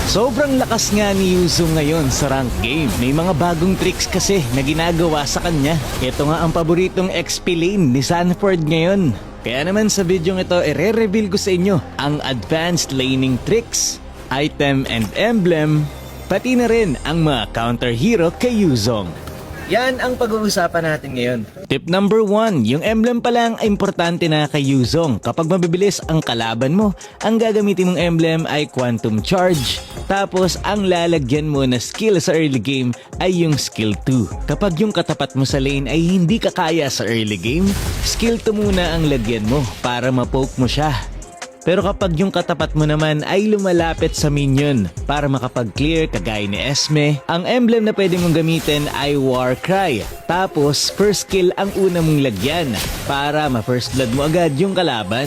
Sobrang lakas nga ni Yuzo ngayon sa rank game. May mga bagong tricks kasi na ginagawa sa kanya. Ito nga ang paboritong XP lane ni Sanford ngayon. Kaya naman sa video ito, i-reveal ko sa inyo ang advanced laning tricks, item and emblem, pati na rin ang mga counter hero kay Yuzong. Yan ang pag-uusapan natin ngayon. Tip number 1, yung emblem pa lang ay importante na kay Yuzong. Kapag mabibilis ang kalaban mo, ang gagamitin mong emblem ay Quantum Charge. Tapos ang lalagyan mo na skill sa early game ay yung skill 2. Kapag yung katapat mo sa lane ay hindi kakaya sa early game, skill 2 muna ang lagyan mo para ma-poke mo siya. Pero kapag yung katapat mo naman ay lumalapit sa minion para makapag-clear kagaya ni Esme, ang emblem na pwede mong gamitin ay Warcry. Tapos first skill ang una mong lagyan para ma-first blood mo agad yung kalaban.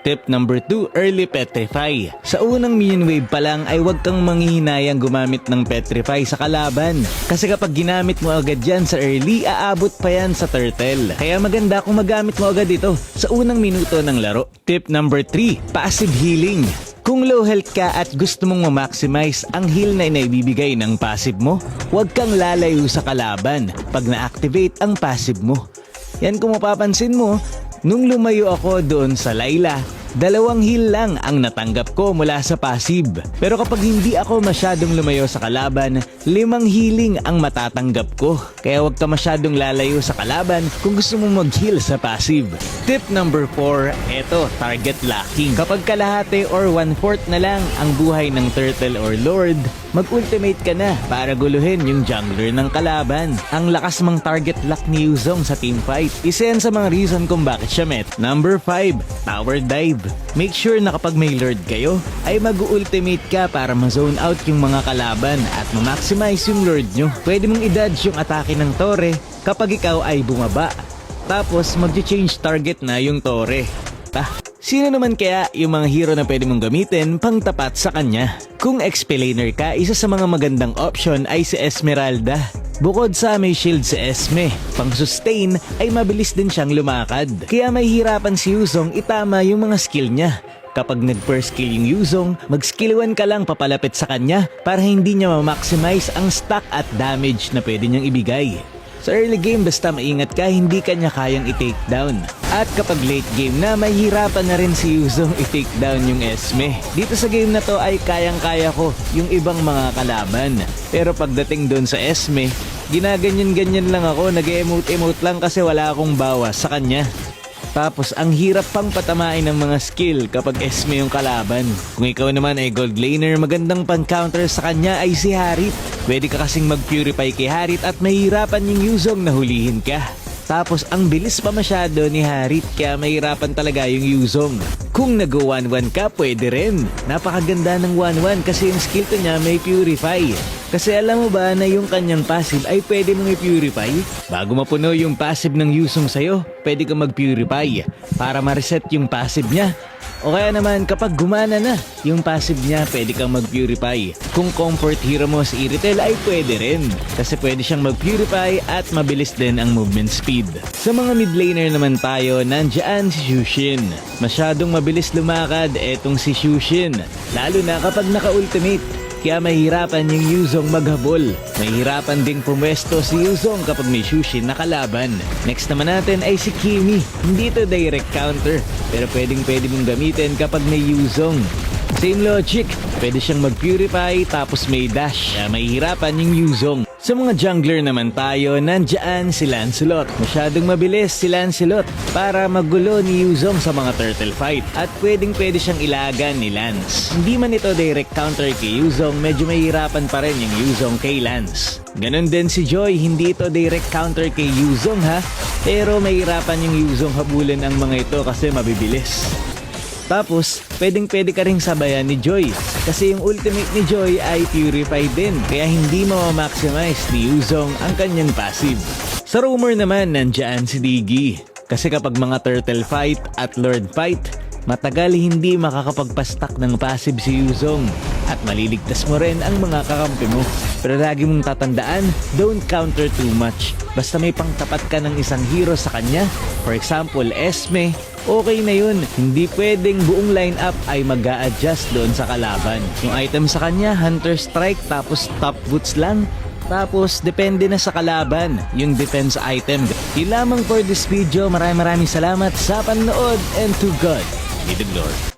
Tip number 2, early petrify. Sa unang minion wave pa lang ay huwag kang manghihinayang gumamit ng petrify sa kalaban. Kasi kapag ginamit mo agad yan sa early, aabot pa yan sa turtle. Kaya maganda kung magamit mo agad ito sa unang minuto ng laro. Tip number 3, passive healing. Kung low health ka at gusto mong ma-maximize ang heal na inaibibigay ng passive mo, huwag kang lalayo sa kalaban pag na-activate ang passive mo. Yan kung mapapansin mo, nung lumayo ako doon sa Layla, 2 heal lang ang natanggap ko mula sa passive. Pero kapag hindi ako masyadong lumayo sa kalaban, 5 healing ang matatanggap ko. Kaya huwag ka masyadong lalayo sa kalaban kung gusto mong mag-heal sa passive. Tip number 4, eto, target locking. Kapag kalahati or 1/4 na lang ang buhay ng turtle or lord, mag-ultimate ka na para guluhin yung jungler ng kalaban. Ang lakas mang target lock ni Yuzong sa teamfight. Isa yan sa mga reason kung bakit siya met. Number 5, tower dive. Make sure na kapag may lord kayo, ay mag-ultimate ka para ma-zone out yung mga kalaban at ma-maximize yung lord nyo. Pwede mong i-dodge yung atake ng tore kapag ikaw ay bumaba. Tapos mag-change target na yung tore. Sino naman kaya yung mga hero na pwede mong gamitin pang tapat sa kanya? Kung XP laner ka, isa sa mga magandang option ay si Esmeralda. Bukod sa may shield si Esme, pang sustain ay mabilis din siyang lumakad. Kaya may hirapan si Yuzong itama yung mga skill niya. Kapag nag-first skill yung Yuzong, mag-skill 1 ka lang papalapit sa kanya para hindi niya ma-maximize ang stack at damage na pwede niyang ibigay. Sa early game, basta maingat ka, hindi ka niya kayang i-take down. At kapag late game na, mahirapan na rin si Yuzong i-take down yung Esme. Dito sa game na to ay kayang-kaya ko yung ibang mga kalaban. Pero pagdating doon sa Esme, ginaganyan-ganyan lang ako, nag-emote-emote lang kasi wala akong bawas sa kanya. Tapos ang hirap pang patamain ng mga skill kapag Esme yung kalaban. Kung ikaw naman ay gold laner, magandang pang-counter sa kanya ay si Harit. Pwede ka kasing mag-purify kay Harit at mahirapan yung Yuzong na hulihin ka. Tapos ang bilis pa masyado ni Harit kaya mahirapan talaga yung Yuzong. Kung nag-1-1 ka, pwede rin. Napakaganda ng 1-1 kasi yung skill to niya may purify. Kasi alam mo ba na yung kanyang passive ay pwede mong i-purify? Bago mapuno yung passive ng Yuzong sa'yo, pwede kang mag-purify para ma-reset yung passive niya. O kaya naman kapag gumana na yung passive niya, pwede kang mag-purify. Kung comfort hero mo si Iritel ay pwede rin. Kasi pwede siyang mag-purify at mabilis din ang movement speed. Sa mga mid laner naman tayo, nandiyan si Shushin. Masyadong mabilis lumakad etong si Shushin. Lalo na kapag naka-ultimate. Kaya mahirapan yung Yuzong maghabol. Mahirapan ding pumwesto si Yuzong kapag may Shushin na kalaban. Next naman natin ay si Kimi. Hindi to direct counter, pero pwede mong gamitin kapag may Yuzong. Same logic, pwede siyang mag-purify tapos may dash. Kaya mahirapan yung Yuzong. Sa mga jungler naman tayo, nandiyan si Lancelot. Masyadong mabilis si Lancelot para magulo ni Yuzong sa mga turtle fight. At pwede siyang ilagan ni Lance. Hindi man ito direct counter kay Yuzong, medyo mahirapan pa rin yung Yuzong kay Lance. Ganon din si Joy, hindi ito direct counter kay Yuzong ha. Pero mahirapan yung Yuzong habulin ang mga ito kasi mabibilis. Tapos, pwede ka ring sabayan ni Joy. Kasi yung ultimate ni Joy ay purify din. Kaya hindi ma-maximize ni Yuzong ang kanyang passive. Sa rumor naman, nandiyan si Diggy. Kasi kapag mga turtle fight at lord fight, matagal hindi makakapagpastak ng passive si Yuzong. At maliligtas mo rin ang mga kakampi mo. Pero lagi mong tatandaan, don't counter too much. Basta may pangtapat ka ng isang hero sa kanya. For example, Esme. okay na yun. Hindi pwedeng buong lineup ay mag-a-adjust doon sa kalaban. Yung item sa kanya, Hunter Strike, tapos top boots lang. Tapos, depende na sa kalaban, yung defense item. Yun lamang for this video. Maraming salamat sa panonood and to God be the glory.